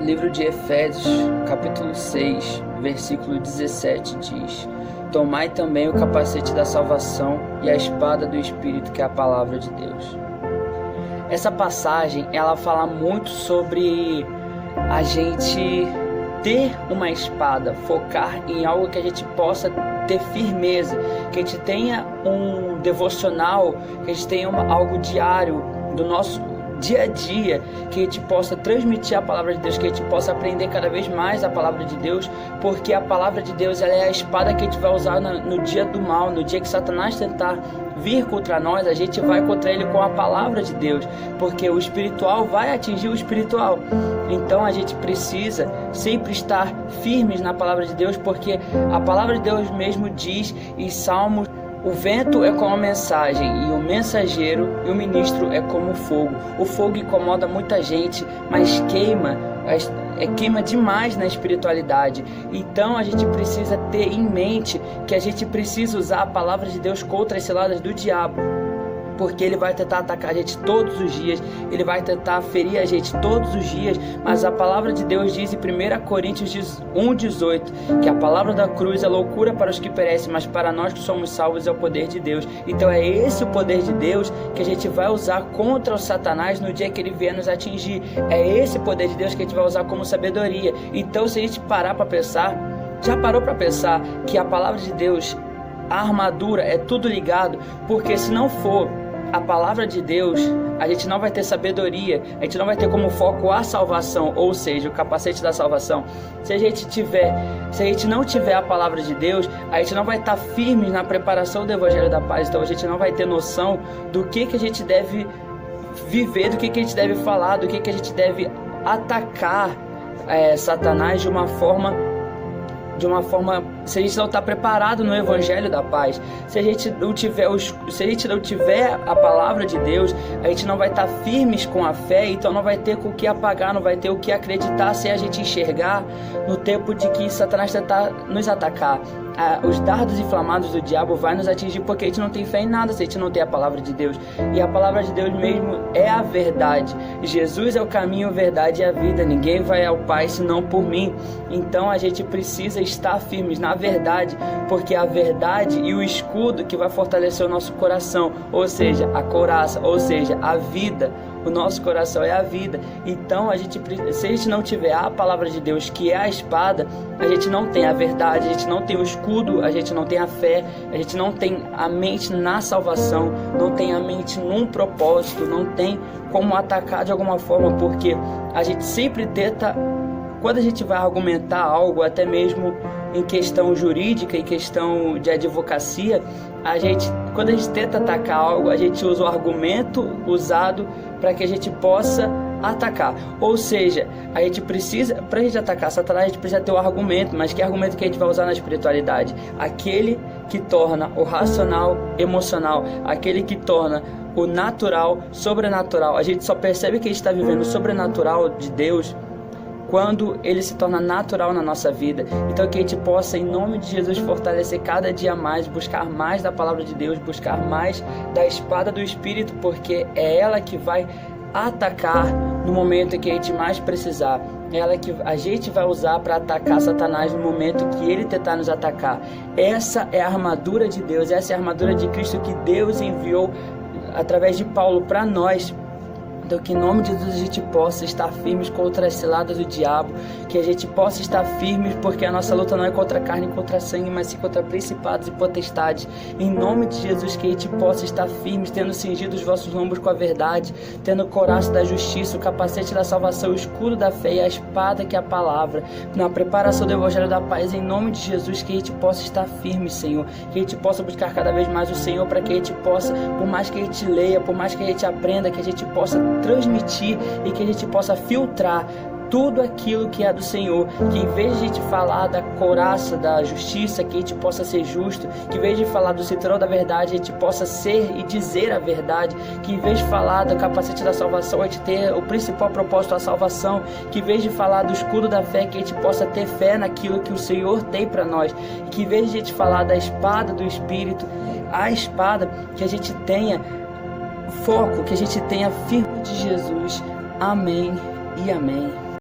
Livro de Efésios, capítulo 6, versículo 17 diz: Tomai também o capacete da salvação e a espada do Espírito, que é a palavra de Deus. Essa passagem, ela fala muito sobre a gente ter uma espada, focar em algo que a gente possa ter firmeza, que a gente tenha um devocional, que a gente tenha algo diário do nosso dia a dia, que a gente possa transmitir a palavra de Deus, que a gente possa aprender cada vez mais a palavra de Deus, porque a palavra de Deus, ela é a espada que a gente vai usar no dia do mal, no dia que Satanás tentar vir contra nós, a gente vai contra ele com a palavra de Deus, porque o espiritual vai atingir o espiritual. Então a gente precisa sempre estar firmes na palavra de Deus, porque a palavra de Deus mesmo diz em Salmos: o vento é como a mensagem, e o mensageiro e o ministro é como o fogo. O fogo incomoda muita gente, mas queima demais na espiritualidade. Então a gente precisa ter em mente que a gente precisa usar a palavra de Deus contra as ciladas do diabo, porque ele vai tentar atacar a gente todos os dias, ele vai tentar ferir a gente todos os dias, mas a palavra de Deus diz em 1 Coríntios 1,18 que a palavra da cruz é loucura para os que perecem, mas para nós que somos salvos é o poder de Deus. Então é esse o poder de Deus que a gente vai usar contra o Satanás no dia que ele vier nos atingir. É esse poder de Deus que a gente vai usar como sabedoria. Então, se a gente parar para pensar, já parou para pensar que a palavra de Deus, a armadura, é tudo ligado? Porque se não for a palavra de Deus, a gente não vai ter sabedoria, a gente não vai ter como foco a salvação, ou seja, o capacete da salvação. Se a gente não tiver a palavra de Deus, a gente não vai estar firme na preparação do Evangelho da Paz. Então a gente não vai ter noção do que a gente deve viver, do que a gente deve falar, do que a gente deve atacar Satanás de uma forma, se a gente não está preparado no Evangelho da Paz, se a gente não tiver a palavra de Deus, a gente não vai estar firmes com a fé, então não vai ter com o que apagar, não vai ter o que acreditar sem a gente enxergar no tempo de que Satanás tentar nos atacar. Os dardos inflamados do diabo vai nos atingir porque a gente não tem fé em nada se a gente não tem a palavra de Deus. E a palavra de Deus mesmo é a verdade. Jesus é o caminho, a verdade e a vida. Ninguém vai ao Pai senão por mim. Então a gente precisa estar firmes na verdade, porque a verdade e o escudo que vai fortalecer o nosso coração, ou seja, a couraça, ou seja, a vida. O nosso coração é a vida. Então se a gente não tiver a palavra de Deus, que é a espada, a gente não tem a verdade, a gente não tem o escudo, a gente não tem a fé, a gente não tem a mente na salvação, não tem a mente num propósito, não tem como atacar de alguma forma, porque a gente sempre tenta, quando a gente vai argumentar algo, até mesmo em questão jurídica, em questão de advocacia, quando a gente tenta atacar algo, a gente usa o argumento usado para que a gente possa atacar. Ou seja, a gente precisa, para a gente atacar Satanás, a gente precisa ter o argumento. Mas que argumento que a gente vai usar na espiritualidade? Aquele que torna o racional emocional, aquele que torna o natural sobrenatural. A gente só percebe que a gente está vivendo o sobrenatural de Deus quando ele se torna natural na nossa vida. Então que a gente possa, em nome de Jesus, fortalecer cada dia mais, buscar mais da palavra de Deus, buscar mais da espada do Espírito, porque é ela que vai atacar no momento em que a gente mais precisar. É ela que a gente vai usar para atacar Satanás no momento que ele tentar nos atacar. Essa é a armadura de Deus, essa é a armadura de Cristo que Deus enviou através de Paulo para nós. Então que em nome de Jesus a gente possa estar firmes contra as ciladas do diabo, que a gente possa estar firmes, porque a nossa luta não é contra a carne e contra sangue, mas sim contra principados e potestades. Em nome de Jesus que a gente possa estar firmes, tendo cingido os vossos lombos com a verdade, tendo o couraça da justiça, o capacete da salvação, o escudo da fé e a espada que é a palavra, na preparação do Evangelho da Paz. Em nome de Jesus que a gente possa estar firme, Senhor, que a gente possa buscar cada vez mais o Senhor, para que a gente possa, por mais que a gente leia, por mais que a gente aprenda, que a gente possa transmitir e que a gente possa filtrar tudo aquilo que é do Senhor, que em vez de a gente falar da couraça da justiça, que a gente possa ser justo, que em vez de falar do cinturão da verdade, a gente possa ser e dizer a verdade, que em vez de falar do capacete da salvação, a gente ter o principal propósito, a salvação, que em vez de falar do escudo da fé, que a gente possa ter fé naquilo que o Senhor tem para nós, que em vez de a gente falar da espada do Espírito, a espada, que a gente tenha foco, que a gente tenha firme de Jesus. Amém e amém.